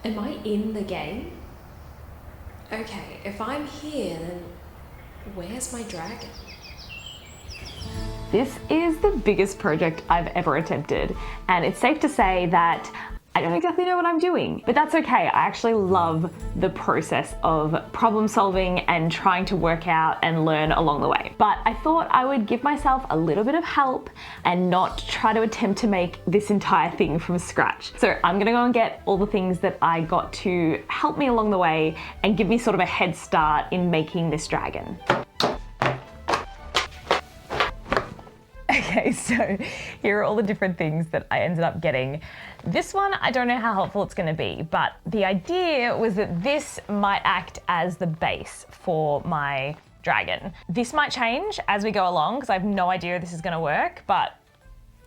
Am I in the game? Okay, if I'm here, then where's my dragon? This is the biggest project I've ever attempted, and it's safe to say that I don't exactly know what I'm doing, but that's okay. I actually love the process of problem solving and trying to work out and learn along the way. But I thought I would give myself a little bit of help and not try to attempt to make this entire thing from scratch. So I'm gonna go and get all the things that I got to help me along the way and give me sort of a head start in making this dragon. Okay, so here are all the different things that I ended up getting. This one, I don't know how helpful it's gonna be, but the idea was that this might act as the base for my dragon. This might change as we go along, because I have no idea if this is gonna work, but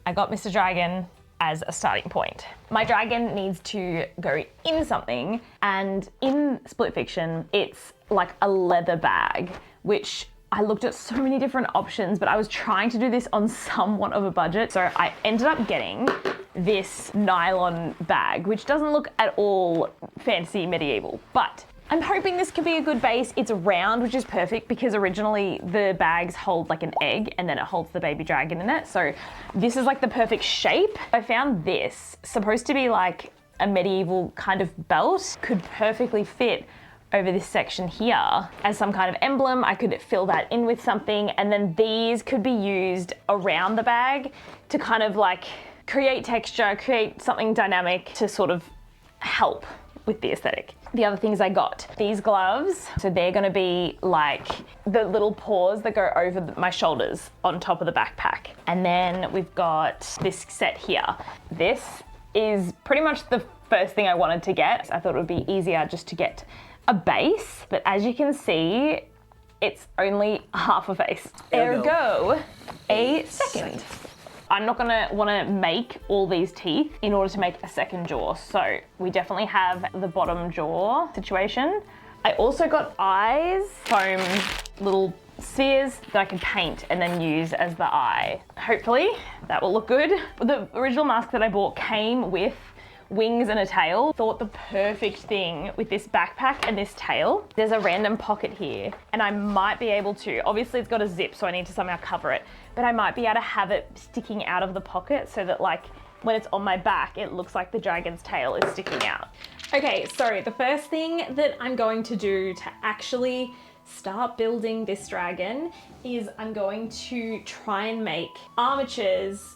I got Mr. Dragon as a starting point. My dragon needs to go in something, and in Split Fiction, it's like a leather bag, which I looked at so many different options, but I was trying to do this on somewhat of a budget. So I ended up getting this nylon bag, which doesn't look at all fancy medieval, but I'm hoping this could be a good base. It's round, which is perfect because originally the bags hold like an egg and then it holds the baby dragon in it. So this is like the perfect shape. I found this supposed to be like a medieval kind of belt, could perfectly fit over this section here as some kind of emblem. I could fill that in with something, and then these could be used around the bag to kind of like create texture, create something dynamic to sort of help with the aesthetic. The other things I got, these gloves. So they're gonna be like the little paws that go over my shoulders on top of the backpack. And then we've got this set here. This is pretty much the first thing I wanted to get. I thought it would be easier just to get a base, but as you can see, it's only half a face. Ergo, a second. I'm not gonna wanna make all these teeth in order to make a second jaw, so we definitely have the bottom jaw situation. I also got eyes, foam little spheres that I can paint and then use as the eye. Hopefully that will look good. The original mask that I bought came with wings and a tail. Thought the perfect thing with this backpack and this tail. There's a random pocket here, and I might be able to, obviously it's got a zip, so I need to somehow cover it, but I might be able to have it sticking out of the pocket so that like when it's on my back, it looks like the dragon's tail is sticking out. Okay, so the first thing that I'm going to do to actually start building this dragon is I'm going to try and make armatures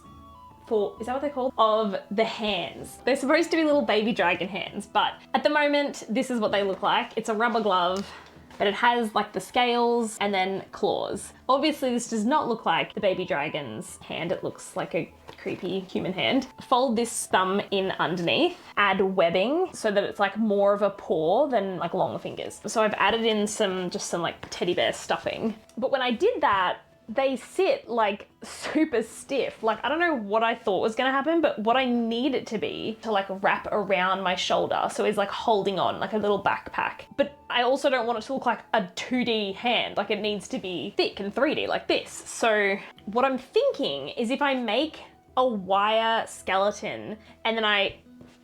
for, is that what they're called? Of the hands. They're supposed to be little baby dragon hands, but at the moment, this is what they look like. It's a rubber glove, but it has like the scales and then claws. Obviously, this does not look like the baby dragon's hand. It looks like a creepy human hand. Fold this thumb in underneath, add webbing so that it's like more of a paw than like long fingers. So I've added in just some like teddy bear stuffing. But when I did that, they sit like super stiff. Like, I don't know what I thought was gonna happen, but what I need it to be to like wrap around my shoulder. So it's like holding on like a little backpack. But I also don't want it to look like a 2D hand. Like it needs to be thick and 3D like this. So what I'm thinking is if I make a wire skeleton and then I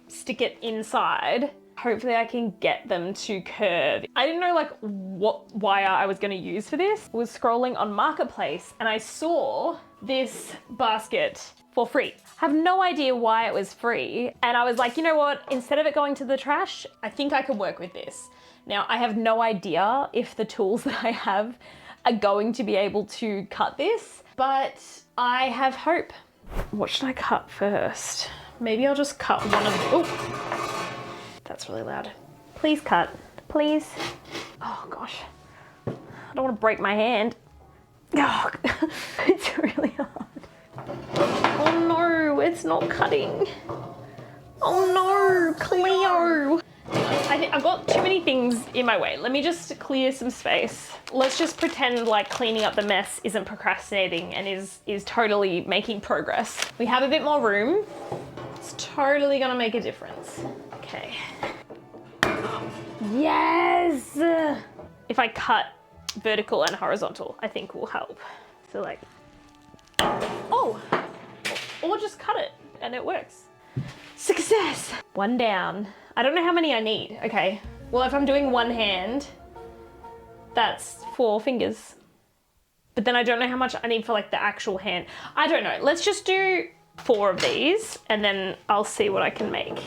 stick it inside, hopefully I can get them to curve. I didn't know like what wire I was gonna use for this. I was scrolling on Marketplace and I saw this basket for free. I have no idea why it was free. And I was like, you know what? Instead of it going to the trash, I think I can work with this. Now I have no idea if the tools that I have are going to be able to cut this, but I have hope. What should I cut first? Maybe I'll just cut one of the, oh. That's really loud. Please cut, please. Oh gosh, I don't want to break my hand. Oh, it's really hard. Oh no, it's not cutting. Oh no, Cleo. I've got too many things in my way. Let me just clear some space. Let's just pretend like cleaning up the mess isn't procrastinating and is totally making progress. We have a bit more room. It's totally gonna make a difference. Okay. Yes! If I cut vertical and horizontal, I think will help. So like, oh, or just cut it and it works. Success! One down. I don't know how many I need. Okay, well, if I'm doing one hand, that's 4 fingers. But then I don't know how much I need for like the actual hand. I don't know. Let's just do 4 of these and then I'll see what I can make.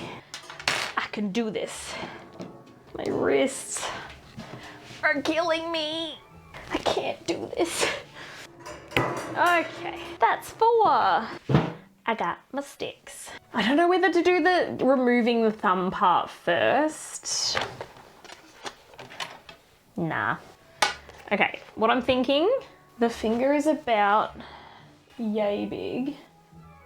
I can do this. My wrists are killing me. I can't do this. Okay, that's 4. I got my sticks. I don't know whether to do the removing the thumb part first. Nah. Okay, what I'm thinking, the finger is about yay big.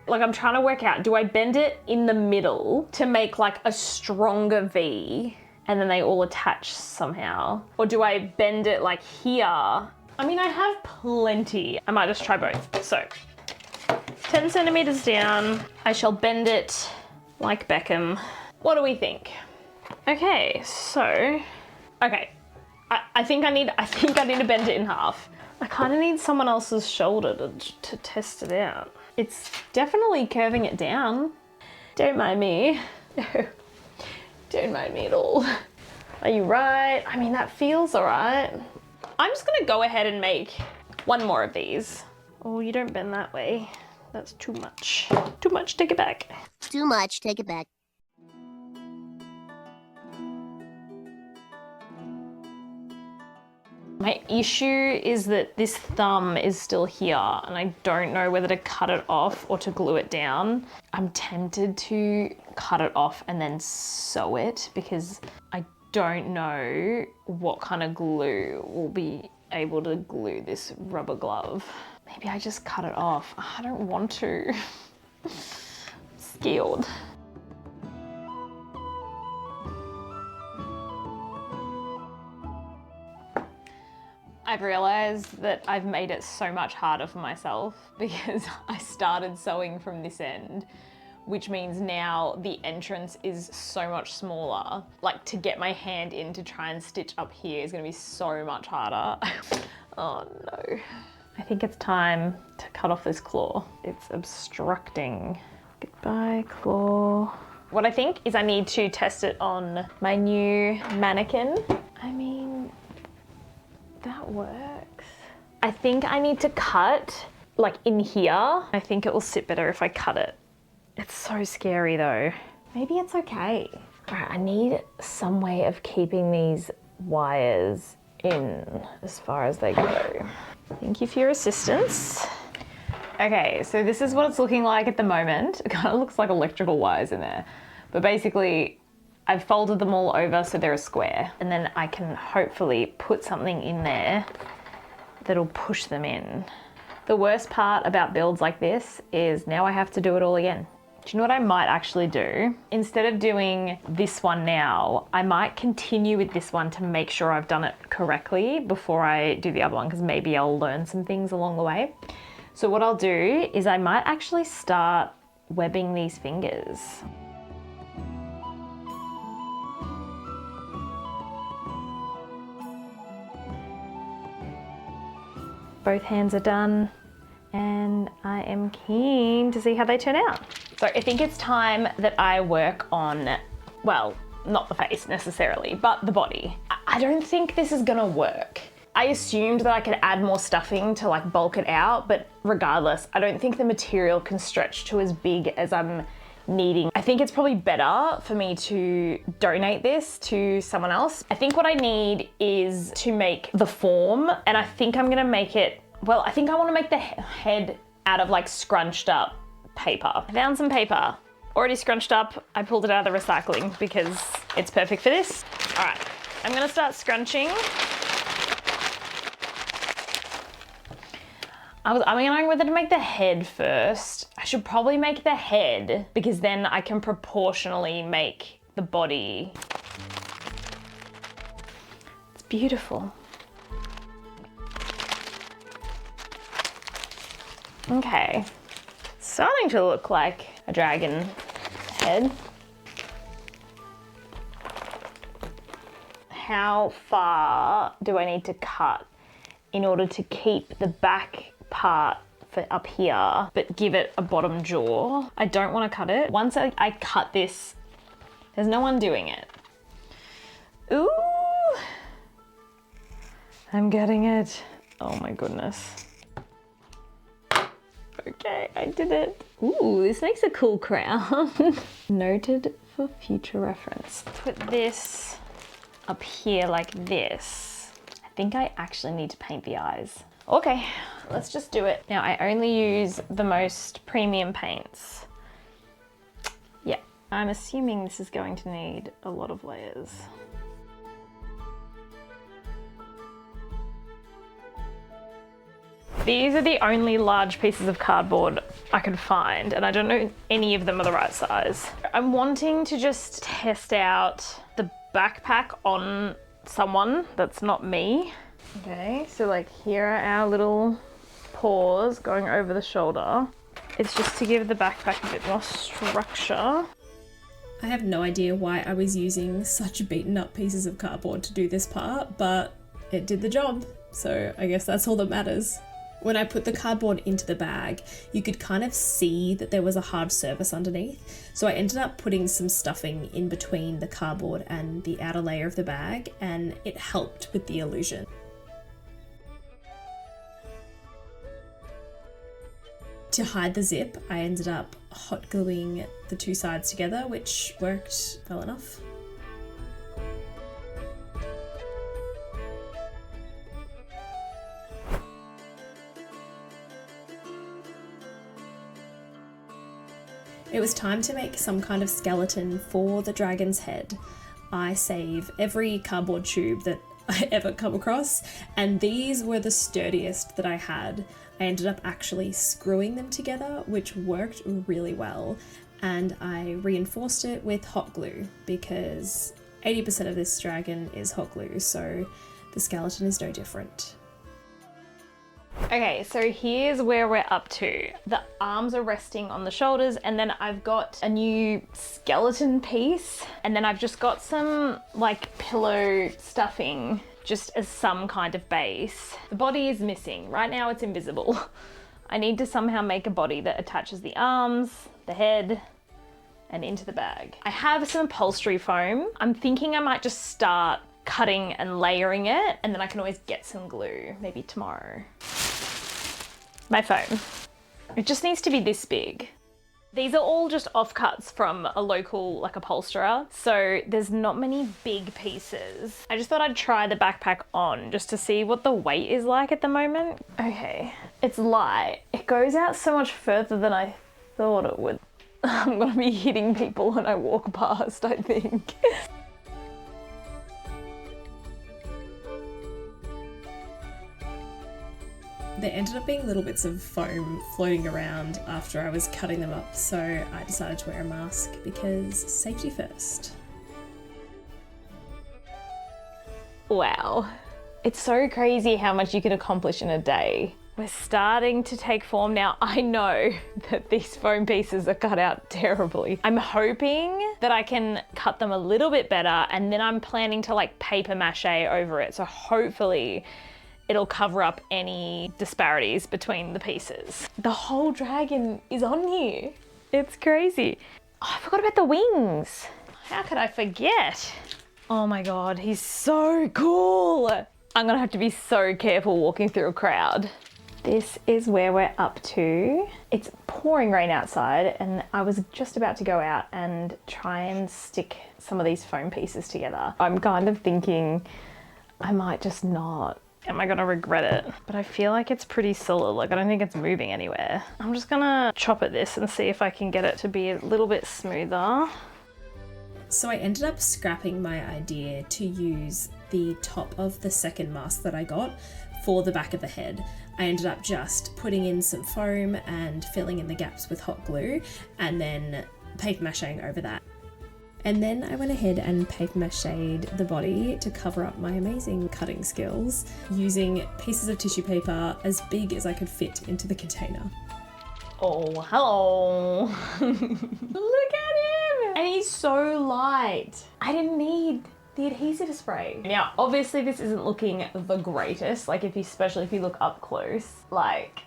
Like I'm trying to work out, do I bend it in the middle to make like a stronger V and then they all attach somehow? Or do I bend it like here? I mean, I have plenty. I might just try both. So 10 centimeters down, I shall bend it like Beckham. What do we think? Okay, so, okay. I think I need to bend it in half. I kind of need someone else's shoulder to test it out. It's definitely curving it down. Don't mind me. No, don't mind me at all. Are you right? I mean, that feels all right. I'm just gonna go ahead and make 1 more of these. Oh, you don't bend that way. That's too much. Too much, take it back. Too much, take it back. My issue is that this thumb is still here and I don't know whether to cut it off or to glue it down. I'm tempted to cut it off and then sew it because I don't know what kind of glue will be able to glue this rubber glove. Maybe I just cut it off. I don't want to. I'm scared. I've realized that I've made it so much harder for myself because I started sewing from this end, which means now the entrance is so much smaller. Like to get my hand in to try and stitch up here is gonna be so much harder. Oh no. I think it's time to cut off this claw. It's obstructing. Goodbye, claw. What I think is I need to test it on my new mannequin. I mean, that works. I think I need to cut like in here. I think it will sit better if I cut it. It's so scary though. Maybe it's okay. All right, I need some way of keeping these wires in as far as they go. Thank you for your assistance. Okay, so this is what it's looking like at the moment. It kind of looks like electrical wires in there. But basically, I've folded them all over so they're a square. And then I can hopefully put something in there that'll push them in. The worst part about builds like this is now I have to do it all again. Do you know what I might actually do? Instead of doing this one now, I might continue with this one to make sure I've done it correctly before I do the other one, because maybe I'll learn some things along the way. So what I'll do is I might actually start webbing these fingers. Both hands are done and I am keen to see how they turn out. So I think it's time that I work on, well, not the face necessarily, but the body. I don't think this is gonna work. I assumed that I could add more stuffing to like bulk it out, but regardless, I don't think the material can stretch to as big as I'm needing. I think it's probably better for me to donate this to someone else. I think what I need is to make the form, and I think I'm gonna make it, well, I think I wanna make the head out of like scrunched up paper. I found some paper, already scrunched up. I pulled it out of the recycling because it's perfect for this. All right, I'm gonna start scrunching. I'm going whether to make the head first. I should probably make the head because then I can proportionally make the body. It's beautiful. Okay, starting to look like a dragon head. How far do I need to cut in order to keep the back part for up here, but give it a bottom jaw? I don't want to cut it. Once I cut this There's no one doing it. Ooh, I'm getting it. Oh my goodness. Okay, I did it. Ooh, this makes a cool crown. Noted for future reference. Put this up here like this. I think I actually need to paint the eyes. Okay, let's just do it. Now I only use the most premium paints. Yeah, I'm assuming this is going to need a lot of layers. These are the only large pieces of cardboard I could find, and I don't know any of them are the right size. I'm wanting to just test out the backpack on someone that's not me. Okay, so like here are our little paws going over the shoulder. It's just to give the backpack a bit more structure. I have no idea why I was using such beaten up pieces of cardboard to do this part, but it did the job. So I guess that's all that matters. When I put the cardboard into the bag, you could kind of see that there was a hard surface underneath. So I ended up putting some stuffing in between the cardboard and the outer layer of the bag, and it helped with the illusion. To hide the zip, I ended up hot gluing the two sides together, which worked well enough. It was time to make some kind of skeleton for the dragon's head. I save every cardboard tube that I ever come across, and these were the sturdiest that I had. I ended up actually screwing them together, which worked really well, and I reinforced it with hot glue because 80% of this dragon is hot glue, so the skeleton is no different. Okay, so here's where we're up to. The arms are resting on the shoulders, and then I've got a new skeleton piece, and then I've just got some like pillow stuffing just as some kind of base. The body is missing. Right now it's invisible. I need to somehow make a body that attaches the arms, the head, and into the bag. I have some upholstery foam. I'm thinking I might just start cutting and layering it, and then I can always get some glue, maybe tomorrow. My foam. It just needs to be this big. These are all just offcuts from a local like upholsterer, so there's not many big pieces. I just thought I'd try the backpack on just to see what the weight is like at the moment. Okay, it's light. It goes out so much further than I thought it would. I'm gonna be hitting people when I walk past, I think. There ended up being little bits of foam floating around after I was cutting them up, so I decided to wear a mask because safety first. Wow. It's so crazy how much you can accomplish in a day. We're starting to take form now. I know that these foam pieces are cut out terribly. I'm hoping that I can cut them a little bit better, and then I'm planning to like paper mache over it. So hopefully it'll cover up any disparities between the pieces. The whole dragon is on here. It's crazy. Oh, I forgot about the wings. How could I forget? Oh my God, he's so cool. I'm gonna have to be so careful walking through a crowd. This is where we're up to. It's pouring rain outside, and I was just about to go out and try and stick some of these foam pieces together. I'm kind of thinking I might just not. Am I gonna regret it? But I feel like it's pretty solid. Like, I don't think it's moving anywhere. I'm just gonna chop at this and see if I can get it to be a little bit smoother. So I ended up scrapping my idea to use the top of the second mask that I got for the back of the head. I ended up just putting in some foam and filling in the gaps with hot glue, and then paper macheing over that. And then I went ahead and paper mache'd the body to cover up my amazing cutting skills using pieces of tissue paper as big as I could fit into the container. Oh, hello. Look at him. And he's so light. I didn't need the adhesive spray. Now, obviously this isn't looking the greatest, like especially if you look up close, like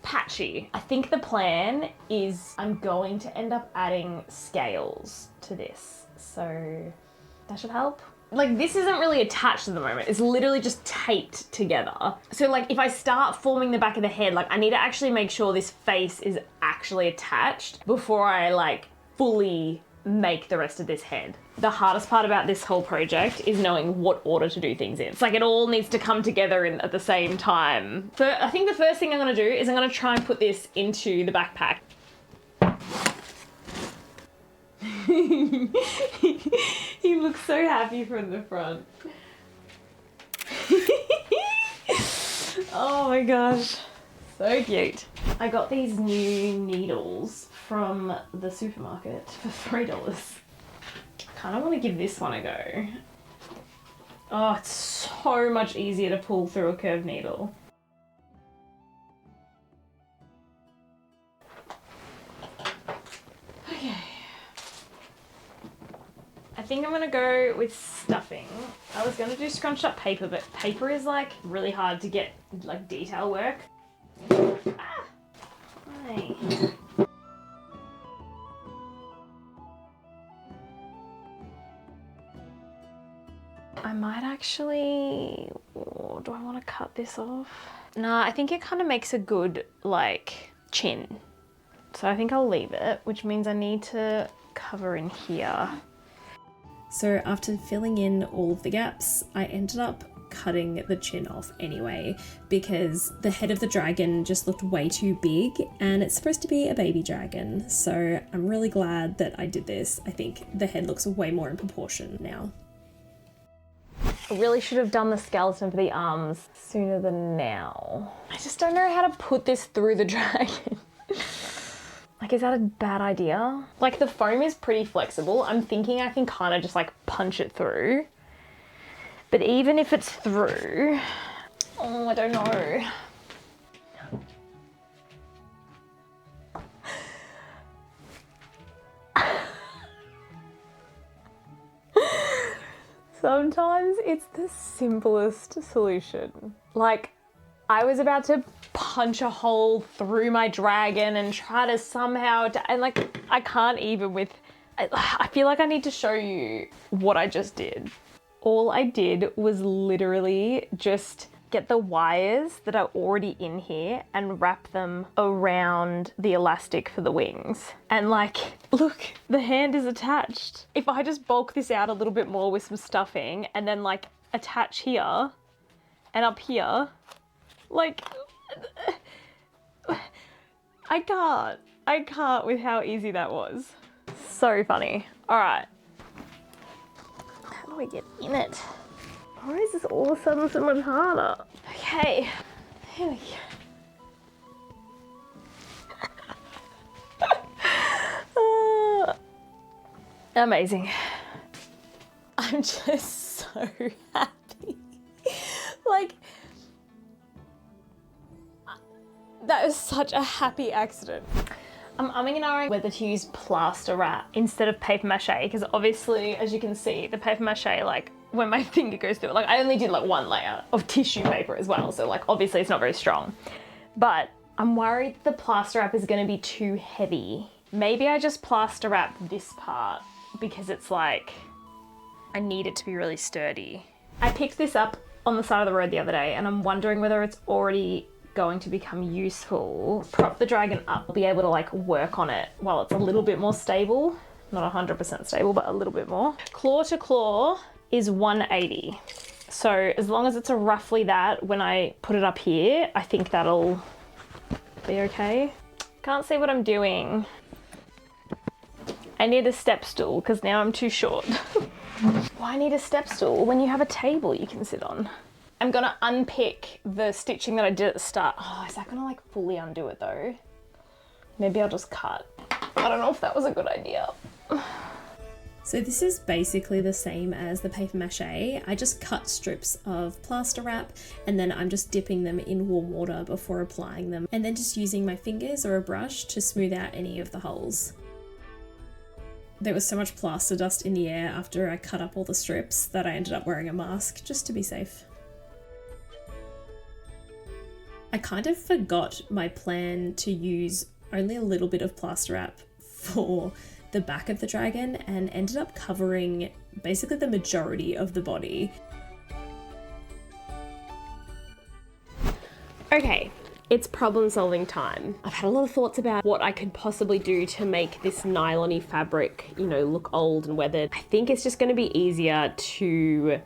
patchy. I think the plan is I'm going to end up adding scales to this. So that should help. Like, this isn't really attached at the moment. It's literally just taped together. So like, if I start forming the back of the head, like I need to actually make sure this face is actually attached before I like fully make the rest of this head. The hardest part about this whole project is knowing what order to do things in. It's like it all needs to come together at the same time. I think the first thing I'm gonna do is I'm gonna try and put this into the backpack. He looks so happy from the front. Oh my gosh, so cute. I got these new needles from the supermarket for $3. I kind of want to give this one a go. Oh, it's so much easier to pull through a curved needle. Okay. I think I'm gonna go with stuffing. I was gonna do scrunched up paper, but paper is like really hard to get like detail work. Ah! Hi. I might actually, oh, do I want to cut this off? Nah, I think it kind of makes a good like chin. So I think I'll leave it, which means I need to cover in here. So after filling in all of the gaps, I ended up cutting the chin off anyway because the head of the dragon just looked way too big and it's supposed to be a baby dragon. So I'm really glad that I did this. I think the head looks way more in proportion now. I really should have done the skeleton for the arms sooner than now. I just don't know how to put this through the dragon. Like, is that a bad idea? Like, the foam is pretty flexible. I'm thinking I can kind of just like punch it through. But even if it's through, oh, I don't know. Sometimes it's the simplest solution. Like, I was about to punch a hole through my dragon and try to somehow, and like, I can't even with, I feel like I need to show you what I just did. All I did was literally just get the wires that are already in here and wrap them around the elastic for the wings. And like, look, the hand is attached. If I just bulk this out a little bit more with some stuffing and then like attach here and up here, like, I can't with how easy that was. So funny. All right. How do I get in it? Why is this all of a sudden so much harder? Okay, here we go. Amazing. I'm just so happy. Like, that was such a happy accident. I'm umming and ahhing whether to use plaster wrap instead of paper mache, because obviously, as you can see, the paper mache, like, when my finger goes through it, like, I only did like one layer of tissue paper as well, so like, obviously it's not very strong. But I'm worried the plaster wrap is gonna be too heavy. Maybe I just plaster wrap this part because it's like, I need it to be really sturdy. I picked this up on the side of the road the other day and I'm wondering whether it's already going to become useful. Prop the dragon up, I'll be able to like work on it while it's a little bit more stable. Not 100% stable, but a little bit more. Claw to claw is 180. So as long as it's a roughly that, when I put it up here, I think that'll be okay. Can't see what I'm doing. I need a step stool because now I'm too short. Why need a step stool when you have a table you can sit on? I'm gonna unpick the stitching that I did at the start. Oh, is that gonna like fully undo it though? Maybe I'll just cut. I don't know if that was a good idea. So this is basically the same as the paper mache. I just cut strips of plaster wrap and then I'm just dipping them in warm water before applying them and then just using my fingers or a brush to smooth out any of the holes. There was so much plaster dust in the air after I cut up all the strips that I ended up wearing a mask just to be safe. I kind of forgot my plan to use only a little bit of plaster wrap for the back of the dragon and ended up covering basically the majority of the body. Okay, it's problem solving time. I've had a lot of thoughts about what I could possibly do to make this nylon-y fabric, you know, look old and weathered. I think it's just gonna be easier to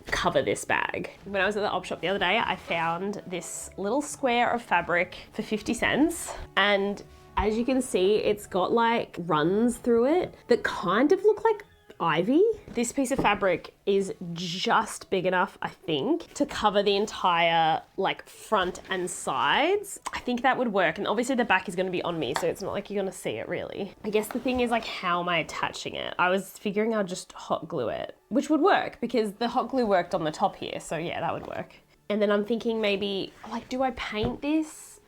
cover this bag. When I was at the op shop the other day, I found this little square of fabric for 50 cents. And as you can see, it's got like runs through it that kind of look like ivy. This piece of fabric is just big enough, I think, to cover the entire like front and sides. I think that would work. And obviously the back is gonna be on me, so it's not like you're gonna see it really. I guess the thing is like, how am I attaching it? I was figuring I'd just hot glue it, which would work because the hot glue worked on the top here. So yeah, that would work. And then I'm thinking maybe like, do I paint this?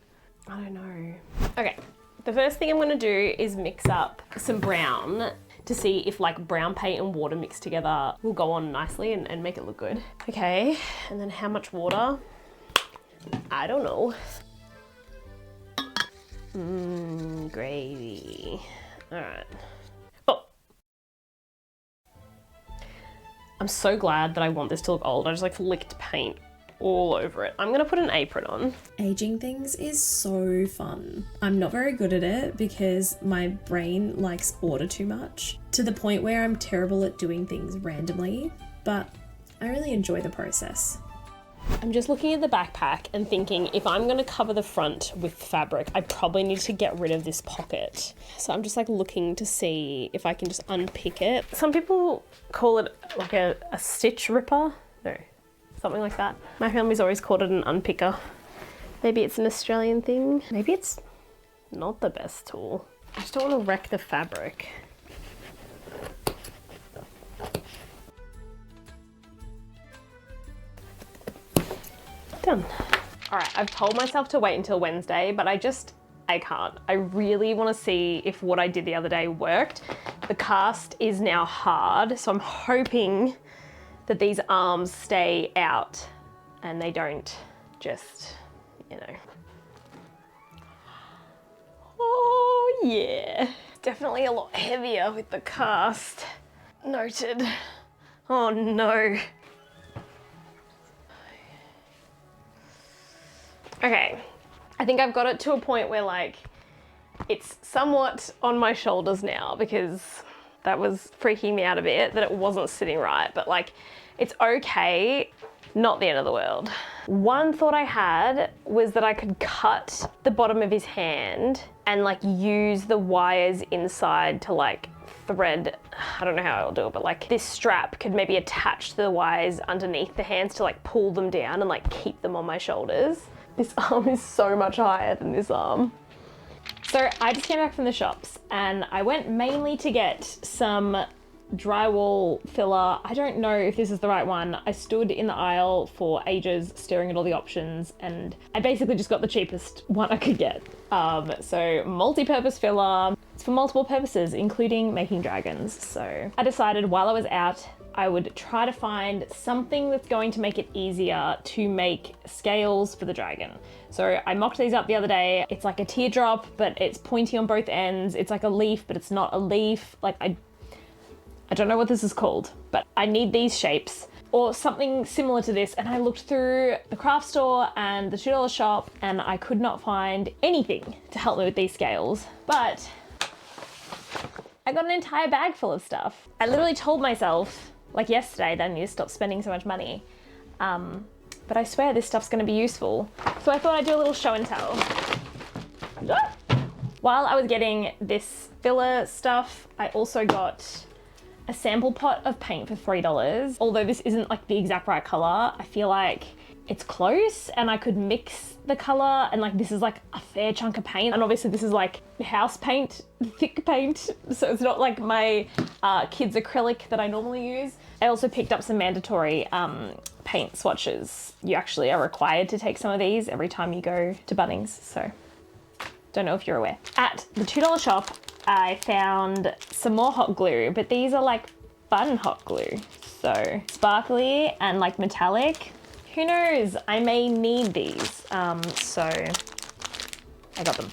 I don't know. Okay. The first thing I'm gonna do is mix up some brown to see if like brown paint and water mixed together will go on nicely and make it look good. Okay, and then how much water? I don't know. Gravy. All right. Oh. I'm so glad that I want this to look old. I just like licked paint all over it. I'm gonna put an apron on. Aging things is so fun. I'm not very good at it because my brain likes order too much, to the point where I'm terrible at doing things randomly, but I really enjoy the process. I'm just looking at the backpack and thinking if I'm gonna cover the front with fabric, I probably need to get rid of this pocket. So I'm just like looking to see if I can just unpick it. Some people call it like a stitch ripper. No. Something like that. My family's always called it an unpicker. Maybe it's an Australian thing. Maybe it's not the best tool. I just don't want to wreck the fabric. Done. All right, I've told myself to wait until Wednesday, but I can't. I really want to see if what I did the other day worked. The cast is now hard, so I'm hoping that these arms stay out and they don't just, you know. Oh yeah. Definitely a lot heavier with the cast. Noted. Oh no. Okay, I think I've got it to a point where like, it's somewhat on my shoulders now because that was freaking me out a bit that it wasn't sitting right, but like, it's okay, not the end of the world. One thought I had was that I could cut the bottom of his hand and like use the wires inside to like thread, I don't know how I'll do it, but like this strap could maybe attach the wires underneath the hands to like pull them down and like keep them on my shoulders. This arm is so much higher than this arm. So I just came back from the shops and I went mainly to get some drywall filler. I don't know if this is the right one. I stood in the aisle for ages staring at all the options and I basically just got the cheapest one I could get. So multi-purpose filler. It's for multiple purposes, including making dragons. So I decided while I was out, I would try to find something that's going to make it easier to make scales for the dragon. So I mocked these up the other day. It's like a teardrop, but it's pointy on both ends. It's like a leaf, but it's not a leaf. Like I don't know what this is called, but I need these shapes or something similar to this. And I looked through the craft store and the $2 shop and I could not find anything to help me with these scales, but I got an entire bag full of stuff. I literally told myself, like yesterday, that I need to stop spending so much money. But I swear this stuff's gonna be useful. So I thought I'd do a little show and tell. While I was getting this filler stuff, I also got a sample pot of paint for $3. Although this isn't like the exact right color, I feel like it's close and I could mix the color and like this is like a fair chunk of paint. And obviously this is like house paint, thick paint. So it's not like my kids acrylic that I normally use. I also picked up some mandatory paint swatches. You actually are required to take some of these every time you go to Bunnings. So don't know if you're aware. At the $2 shop, I found some more hot glue, but these are like fun hot glue. So sparkly and like metallic. who knows? I may need these. So I got them.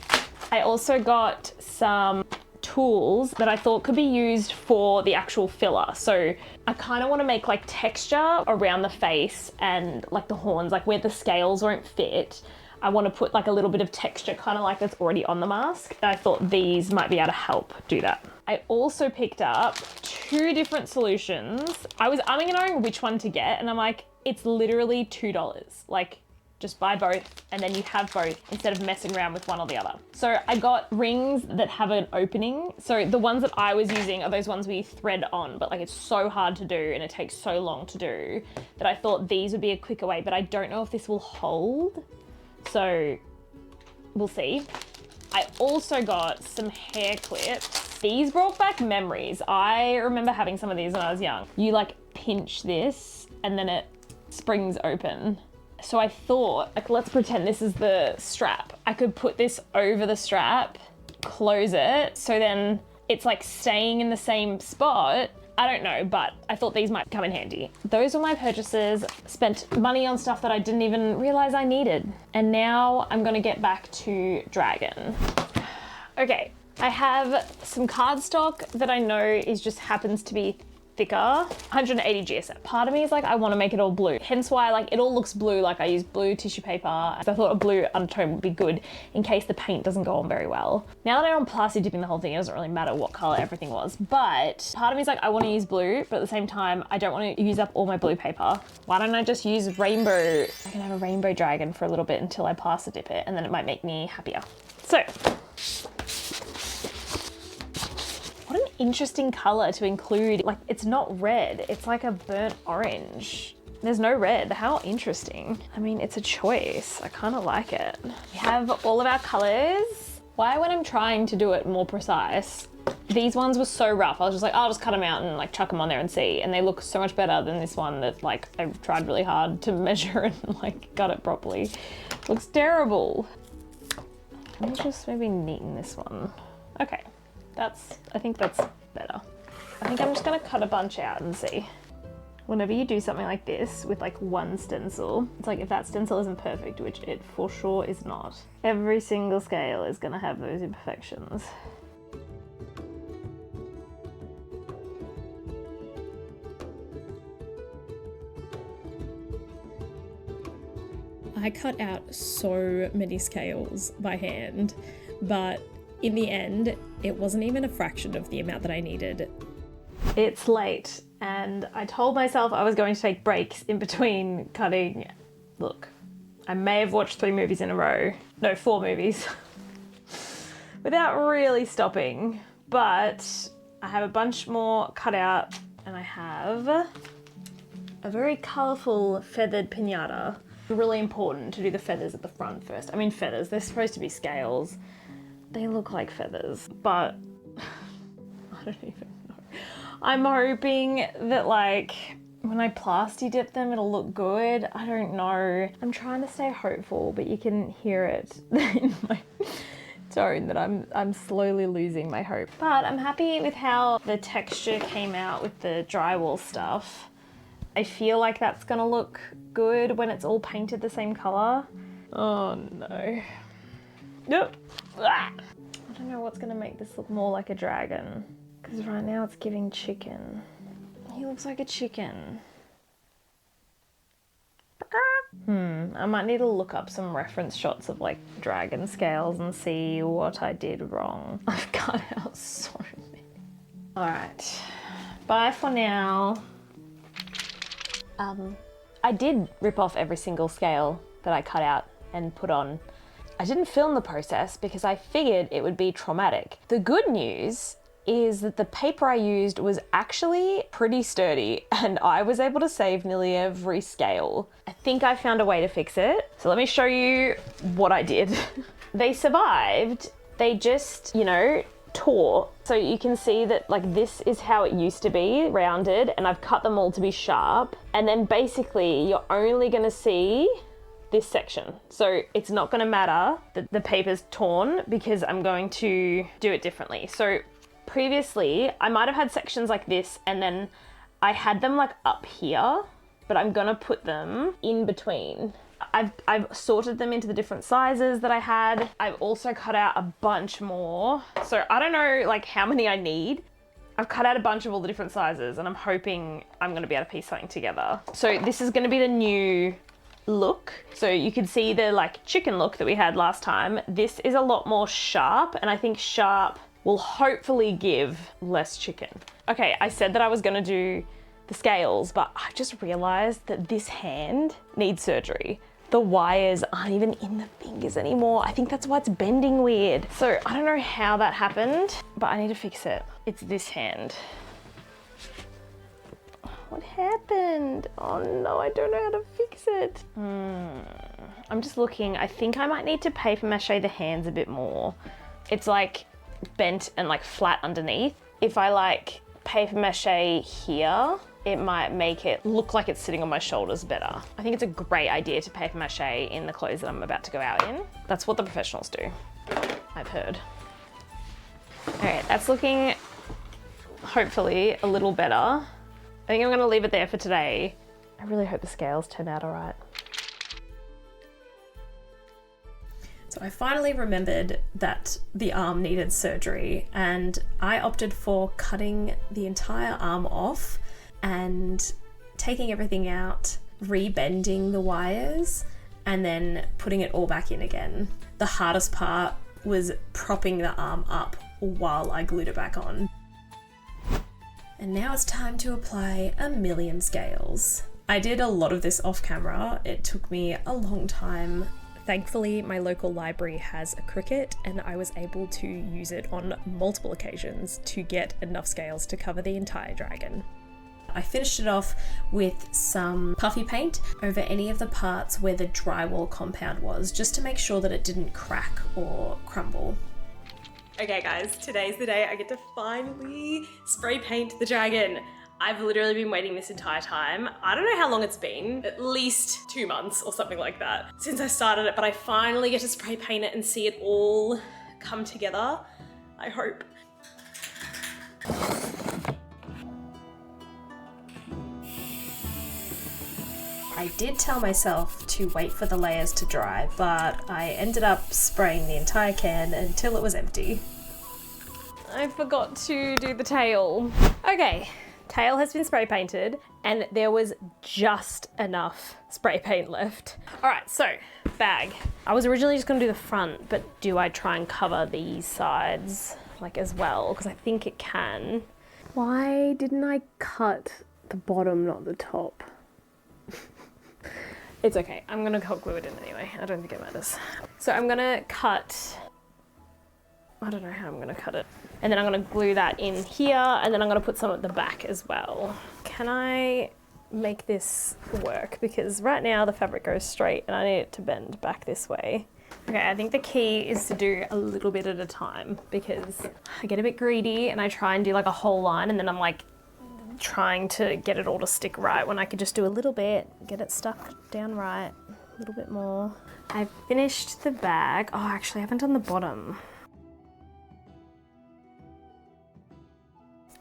I also got some tools that I thought could be used for the actual filler. So I kind of want to make like texture around the face and like the horns, like where the scales won't fit. I want to put like a little bit of texture, kind of like that's already on the mask. I thought these might be able to help do that. I also picked up 2 different solutions. I was umming and ahhing which one to get, and I'm like, it's literally $2. Like, just buy both and then you have both instead of messing around with one or the other. So I got rings that have an opening. So the ones that I was using are those ones where you thread on, but like it's so hard to do and it takes so long to do that I thought these would be a quicker way, but I don't know if this will hold. So we'll see. I also got some hair clips. These brought back memories. I remember having some of these when I was young. You like pinch this and then it springs open. So I thought, like, let's pretend this is the strap. I could put this over the strap, close it, so then it's like staying in the same spot. I don't know, but I thought these might come in handy. Those were my purchases. Spent money on stuff that I didn't even realize I needed. And now I'm gonna get back to Dragon. Okay, I have some cardstock that I know is just happens to be thicker, 180 GSM. Part of me is like, I want to make it all blue. Hence why like it all looks blue, like I use blue tissue paper. So I thought a blue undertone would be good in case the paint doesn't go on very well. Now that I'm plastic dipping the whole thing, it doesn't really matter what color everything was. But part of me is like, I want to use blue, but at the same time, I don't want to use up all my blue paper. Why don't I just use rainbow? I can have a rainbow dragon for a little bit until I plaster dip it, and then it might make me happier. So, what an interesting color to include. Like, it's not red, it's like a burnt orange. There's no red. How interesting. I mean, it's a choice. I kind of like it. We have all of our colors. Why, when I'm trying to do it more precise, these ones were so rough. I was just like, I'll just cut them out and like chuck them on there and see. And they look so much better than this one that like I've tried really hard to measure and like cut it properly. Looks terrible. Let me just maybe neaten this one. Okay. I think that's better. I think I'm just gonna cut a bunch out and see. Whenever you do something like this with like one stencil, it's like if that stencil isn't perfect, which it for sure is not, every single scale is gonna have those imperfections. I cut out so many scales by hand, but in the end, it wasn't even a fraction of the amount that I needed. It's late and I told myself I was going to take breaks in between cutting. Look, I may have watched 3 movies in a row. No, 4 movies. Without really stopping, but I have a bunch more cut out and I have a very colourful feathered piñata. Really important to do the feathers at the front first. I mean feathers, they're supposed to be scales. They look like feathers, but I don't even know. I'm hoping that like when I plasti dip them, it'll look good. I don't know. I'm trying to stay hopeful, but you can hear it in my tone that I'm slowly losing my hope. But I'm happy with how the texture came out with the drywall stuff. I feel like that's gonna look good when it's all painted the same color. Oh no. Nope. I don't know what's gonna make this look more like a dragon. Because right now it's giving chicken. He looks like a chicken. I might need to look up some reference shots of like dragon scales and see what I did wrong. I've cut out so many. Alright, bye for now. I did rip off every single scale that I cut out and put on. I didn't film the process because I figured it would be traumatic. The good news is that the paper I used was actually pretty sturdy and I was able to save nearly every scale. I think I found a way to fix it. So let me show you what I did. They survived. They just, you know, tore. So you can see that like this is how it used to be, rounded, and I've cut them all to be sharp. And then basically you're only gonna see this section. So it's not gonna matter that the paper's torn because I'm going to do it differently. So previously I might have had sections like this and then I had them like up here but I'm gonna put them in between. I've sorted them into the different sizes that I had. I've also cut out a bunch more. So I don't know like how many I need. I've cut out a bunch of all the different sizes and I'm hoping I'm gonna be able to piece something together. So this is gonna be the new look. So you can see the like chicken look that we had last time. This is a lot more sharp, and I think sharp will hopefully give less chicken. Okay, I said that I was gonna do the scales, but I just realized that this hand needs surgery. The wires aren't even in the fingers anymore. I think that's why it's bending weird. So I don't know how that happened, but I need to fix it. It's this hand. What happened? Oh no, I don't know how to fix it. I'm just looking. I think I might need to paper mache the hands a bit more. It's like bent and like flat underneath. If I like paper mache here, it might make it look like it's sitting on my shoulders better. I think it's a great idea to paper mache in the clothes that I'm about to go out in. That's what the professionals do, I've heard. All right, that's looking hopefully a little better. I think I'm gonna leave it there for today. I really hope the scales turn out all right. So I finally remembered that the arm needed surgery, and I opted for cutting the entire arm off and taking everything out, rebending the wires, and then putting it all back in again. The hardest part was propping the arm up while I glued it back on. And now it's time to apply a million scales. I did a lot of this off camera. It took me a long time. Thankfully, my local library has a Cricut, and I was able to use it on multiple occasions to get enough scales to cover the entire dragon. I finished it off with some puffy paint over any of the parts where the drywall compound was, just to make sure that it didn't crack or crumble. Okay guys, today's the day I get to finally spray paint the dragon. I've literally been waiting this entire time. I don't know how long it's been, at least 2 months or something like that since I started it, but I finally get to spray paint it and see it all come together, I hope. I did tell myself to wait for the layers to dry, but I ended up spraying the entire can until it was empty. I forgot to do the tail. Okay, tail has been spray painted and there was just enough spray paint left. All right, so bag. I was originally just gonna do the front, but do I try and cover these sides like as well? Because I think it can. Why didn't I cut the bottom, not the top? It's okay, I'm gonna hot glue it in anyway. I don't think it matters. So I'm gonna cut, I don't know how I'm gonna cut it. And then I'm gonna glue that in here, and then I'm gonna put some at the back as well. Can I make this work? Because right now the fabric goes straight and I need it to bend back this way. Okay, I think the key is to do a little bit at a time, because I get a bit greedy and I try and do like a whole line, and then I'm like trying to get it all to stick right when I could just do a little bit, get it stuck down right, a little bit more. I've finished the bag. Oh, actually I haven't done the bottom.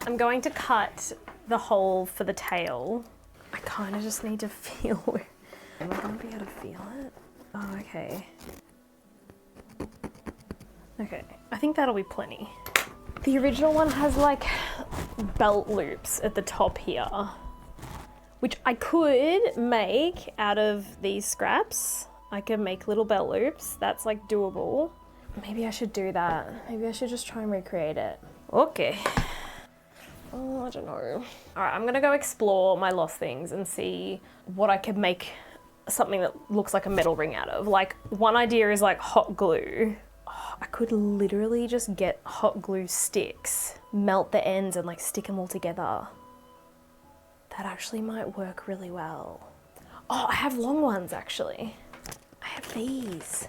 I'm going to cut the hole for the tail. I kind of just need to feel where, am I going to be able to feel it? Oh, okay. Okay, I think that'll be plenty. The original one has like belt loops at the top here, which I could make out of these scraps. I could make little belt loops. That's like doable. Maybe I should do that. Maybe I should just try and recreate it. Okay. Oh, I don't know. All right, I'm gonna go explore my lost things and see what I could make something that looks like a metal ring out of. Like, one idea is like hot glue. I could literally just get hot glue sticks, melt the ends and like stick them all together. That actually might work really well. Oh, I have long ones actually. I have these.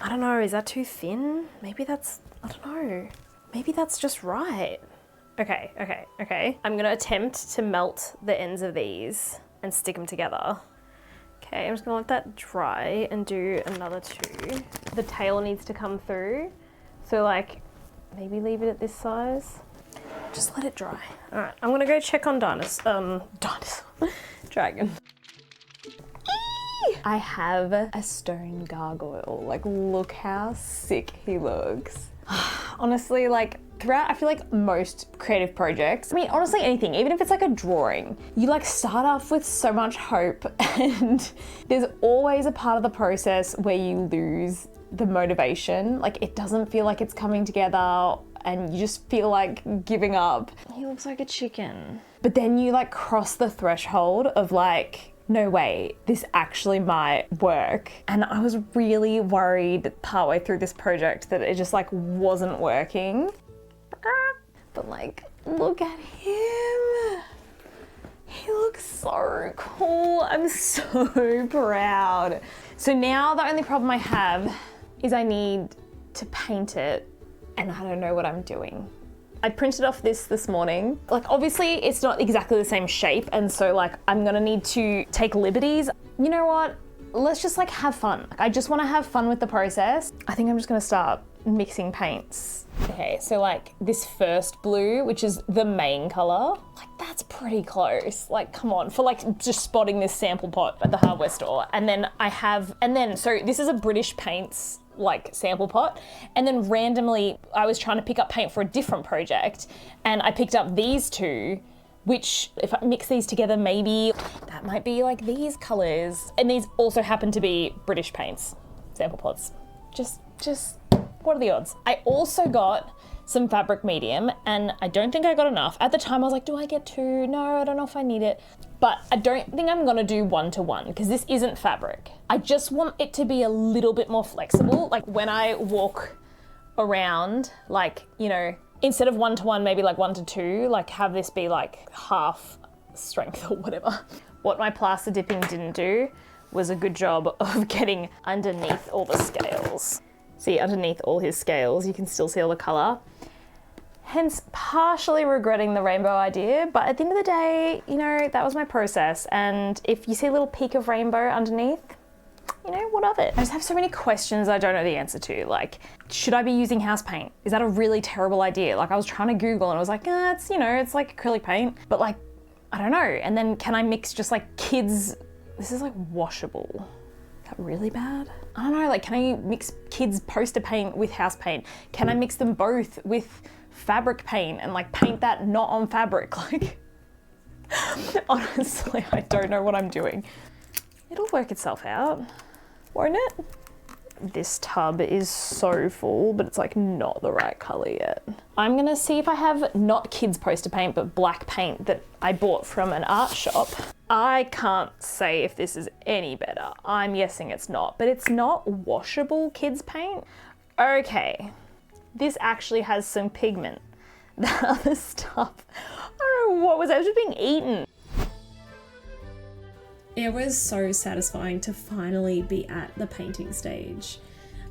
I don't know, is that too thin? Maybe that's, I don't know. Maybe that's just right. Okay. I'm gonna attempt to melt the ends of these and stick them together. Okay, I'm just gonna let that dry and do another two. The tail needs to come through. So like, maybe leave it at this size. Just let it dry. All right, I'm gonna go check on dinosaur, dragon. I have a stone gargoyle. Like, look how sick he looks. Honestly, like, throughout, I feel like most creative projects, I mean, honestly, anything, even if it's like a drawing, you like start off with so much hope and there's always a part of the process where you lose the motivation. Like, it doesn't feel like it's coming together and you just feel like giving up. He looks like a chicken. But then you like cross the threshold of like, no way, this actually might work. And I was really worried partway through this project that it just like wasn't working. But like, look at him. He looks so cool. I'm so proud. So now the only problem I have is I need to paint it and I don't know what I'm doing. I printed off this morning. Like, obviously it's not exactly the same shape, and so like I'm gonna need to take liberties. You know what? Let's just like have fun. Like, I just wanna have fun with the process. I think I'm just gonna start mixing paints. Okay, so like this first blue, which is the main color, like that's pretty close. Like, come on, for like just spotting this sample pot at the hardware store. And then so this is a British Paints like sample pot, and then randomly I was trying to pick up paint for a different project and I picked up these two, which if I mix these together, maybe that might be like these colors. And these also happen to be British Paints sample pots. Just what are the odds? I also got some fabric medium and I don't think I got enough. At the time I was like, do I get two? No, I don't know if I need it. But I don't think I'm gonna do 1-to-1 because this isn't fabric. I just want it to be a little bit more flexible. Like when I walk around, like, you know, instead of 1-to-1, maybe like 1-to-2, like have this be like half strength or whatever. What my plaster dipping didn't do was a good job of getting underneath all the scales. See, underneath all his scales, you can still see all the color. Hence, partially regretting the rainbow idea, but at the end of the day, you know, that was my process. And if you see a little peak of rainbow underneath, you know, what of it? I just have so many questions I don't know the answer to. Like, should I be using house paint? Is that a really terrible idea? Like, I was trying to Google and I was like, it's, you know, it's like acrylic paint, but like, I don't know. And then can I mix just like kids? This is like washable. Is that really bad? I don't know, like, can I mix kids poster paint with house paint? Can I mix them both with fabric paint and like paint that not on fabric? Like, honestly, I don't know what I'm doing. It'll work itself out, won't it? This tub is so full, but it's like not the right color yet. I'm gonna see if I have not kids poster paint, but black paint that I bought from an art shop. I can't say if this is any better. I'm guessing it's not, but it's not washable kids paint. Okay, this actually has some pigment. The other stuff, I don't know what was that, it was just being eaten. It was so satisfying to finally be at the painting stage.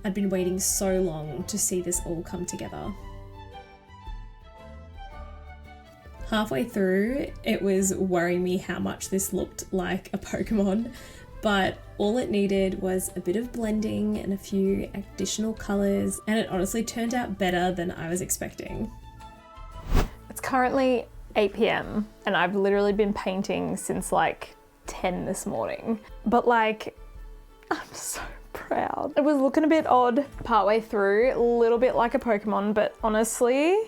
I'd been waiting so long to see this all come together. Halfway through, it was worrying me how much this looked like a Pokemon, but all it needed was a bit of blending and a few additional colours, and it honestly turned out better than I was expecting. It's currently 8 p.m. and I've literally been painting since like 10 this morning, but like, I'm so proud. It was looking a bit odd partway through, a little bit like a Pokemon, but honestly,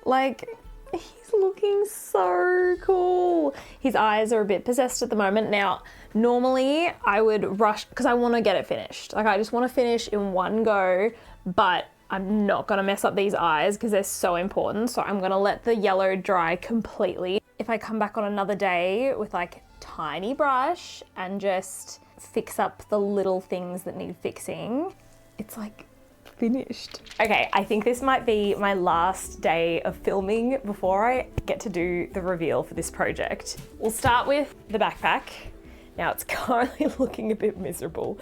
like, he's looking so cool. His eyes are a bit possessed at the moment. Now, normally I would rush because I want to get it finished. Like, I just want to finish in one go, but I'm not gonna mess up these eyes because they're so important. So I'm gonna let the yellow dry completely. If I come back on another day with like tiny brush and just fix up the little things that need fixing, it's like finished. Okay, I think this might be my last day of filming before I get to do the reveal for this project. We'll start with the backpack. Now it's currently looking a bit miserable,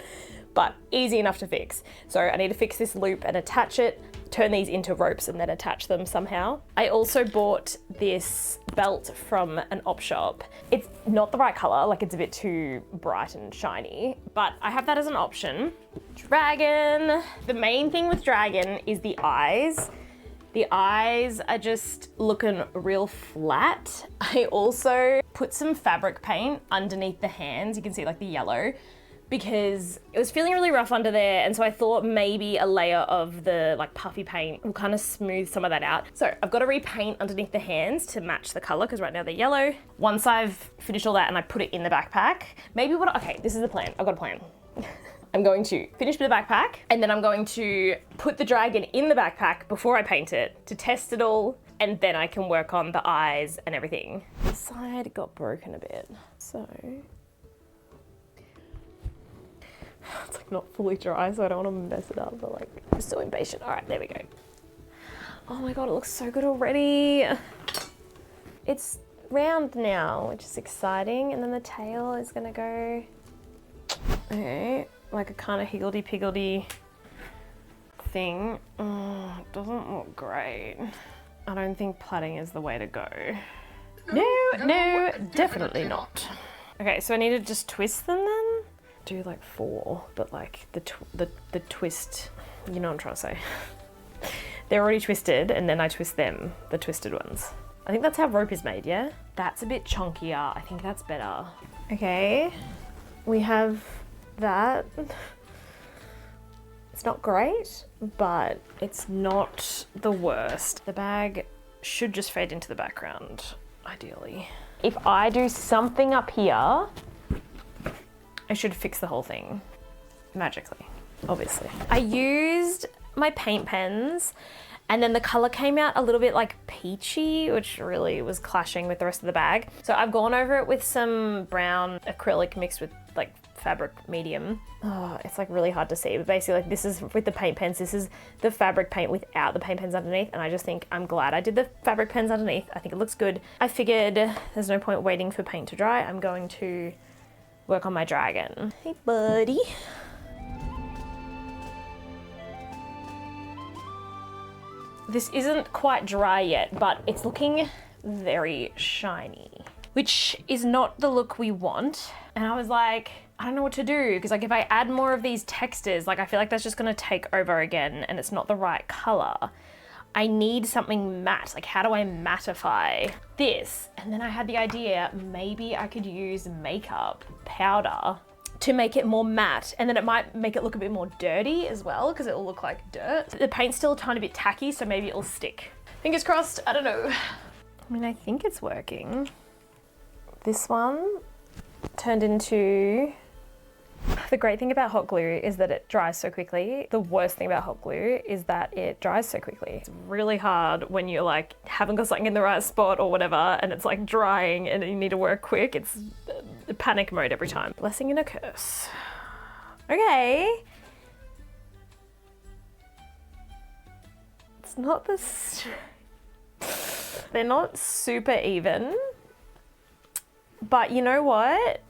but easy enough to fix. So I need to fix this loop and attach it, turn these into ropes and then attach them somehow. I also bought this belt from an op shop. It's not the right color, like it's a bit too bright and shiny, but I have that as an option. Dragon. The main thing with dragon is the eyes. The eyes are just looking real flat. I also put some fabric paint underneath the hands. You can see like the yellow, because it was feeling really rough under there. And so I thought maybe a layer of the like puffy paint will kind of smooth some of that out. So I've got to repaint underneath the hands to match the color, because right now they're yellow. Once I've finished all that and I put it in the backpack, maybe okay, this is the plan. I've got a plan. I'm going to finish with the backpack, and then I'm going to put the dragon in the backpack before I paint it to test it all, and then I can work on the eyes and everything. The side got broken a bit, so it's like not fully dry, so I don't want to mess it up, but like I'm so impatient. All right, there we go. Oh my God, it looks so good already. It's round now, which is exciting, and then the tail is gonna go, okay, like a kind of higgledy-piggledy thing. Oh, it doesn't look great. I don't think plaiting is the way to go. No, definitely not. Okay, so I need to just twist them then? Do like 4, but like the twist, you know what I'm trying to say. They're already twisted, and then I twist them, the twisted ones. I think that's how rope is made, yeah? That's a bit chunkier. I think that's better. Okay, we have that. It's not great, but it's not the worst. The bag should just fade into the background, ideally. If I do something up here, I should fix the whole thing magically, obviously. I used my paint pens, and then the color came out a little bit like peachy, which really was clashing with the rest of the bag. So I've gone over it with some brown acrylic mixed with like fabric medium. Oh, it's like really hard to see, but basically like this is with the paint pens, this is the fabric paint without the paint pens underneath, and I just think I'm glad I did the fabric pens underneath. I think it looks good. I figured there's no point waiting for paint to dry. I'm going to work on my dragon. Hey buddy. This isn't quite dry yet, but it's looking very shiny, which is not the look we want. And I was like, I don't know what to do, because like if I add more of these textures, like I feel like that's just gonna take over again and it's not the right color. I need something matte. Like how do I mattify this? And then I had the idea, maybe I could use makeup powder to make it more matte, and then it might make it look a bit more dirty as well, because it'll look like dirt. The paint's still a tiny bit tacky, so maybe it'll stick. Fingers crossed, I don't know. I mean, I think it's working. This one turned into... The great thing about hot glue is that it dries so quickly. The worst thing about hot glue is that it dries so quickly. It's really hard when you like haven't got something in the right spot or whatever, and it's like drying and you need to work quick. It's panic mode every time. Blessing and a curse. Okay. It's not this... They're not super even, but you know what?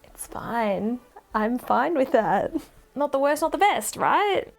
It's fine. I'm fine with that. Not the worst, not the best, right?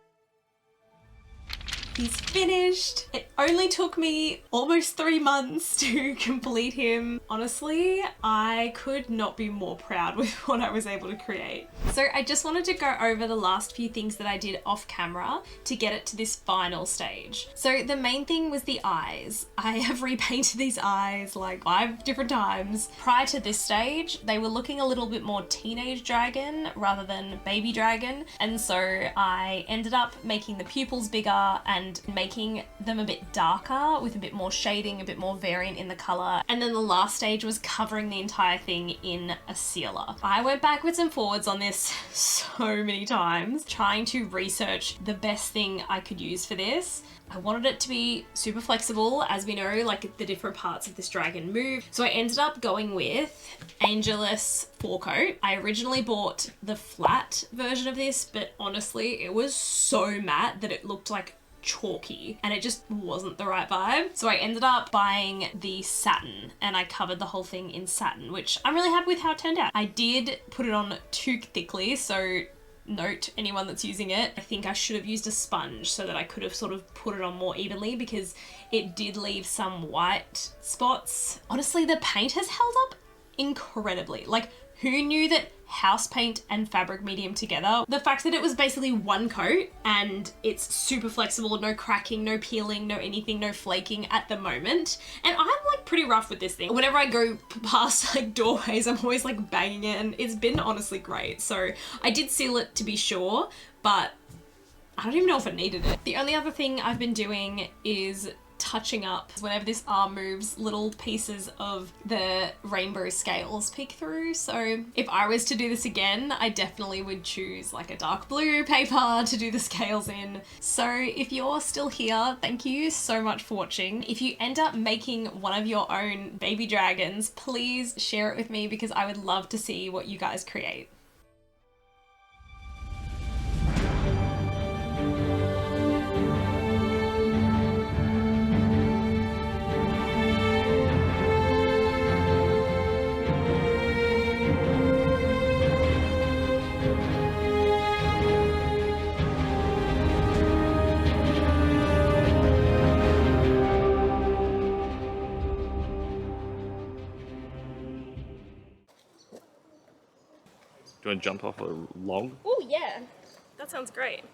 He's finished. It only took me almost 3 months to complete him. Honestly, I could not be more proud with what I was able to create. So I just wanted to go over the last few things that I did off camera to get it to this final stage. So the main thing was the eyes. I have repainted these eyes like 5 different times. Prior to this stage, they were looking a little bit more teenage dragon rather than baby dragon. And so I ended up making the pupils bigger and making them a bit darker with a bit more shading, a bit more variant in the color. And then the last stage was covering the entire thing in a sealer. I went backwards and forwards on this so many times, trying to research the best thing I could use for this. I wanted it to be super flexible. As we know, like the different parts of this dragon move. So I ended up going with Angelus 4-coat. I originally bought the flat version of this, but honestly, it was so matte that it looked like chalky and it just wasn't the right vibe. So I ended up buying the satin, and I covered the whole thing in satin, which I'm really happy with how it turned out. I did put it on too thickly, so note anyone that's using it, I think I should have used a sponge so that I could have sort of put it on more evenly, because it did leave some white spots. Honestly, the paint has held up incredibly. Like, who knew that house paint and fabric medium together, the fact that it was basically one coat and it's super flexible, no cracking, no peeling, no anything, no flaking at the moment. And I'm like pretty rough with this thing. Whenever I go past like doorways, I'm always like banging it, and it's been honestly great. So I did seal it to be sure, but I don't even know if it needed it. The only other thing I've been doing is touching up whenever this arm moves, little pieces of the rainbow scales peek through. So if I was to do this again, I definitely would choose like a dark blue paper to do the scales in. So if you're still here, thank you so much for watching. If you end up making one of your own baby dragons, please share it with me because I would love to see what you guys create. Do you want to jump off a log? Oh yeah, that sounds great.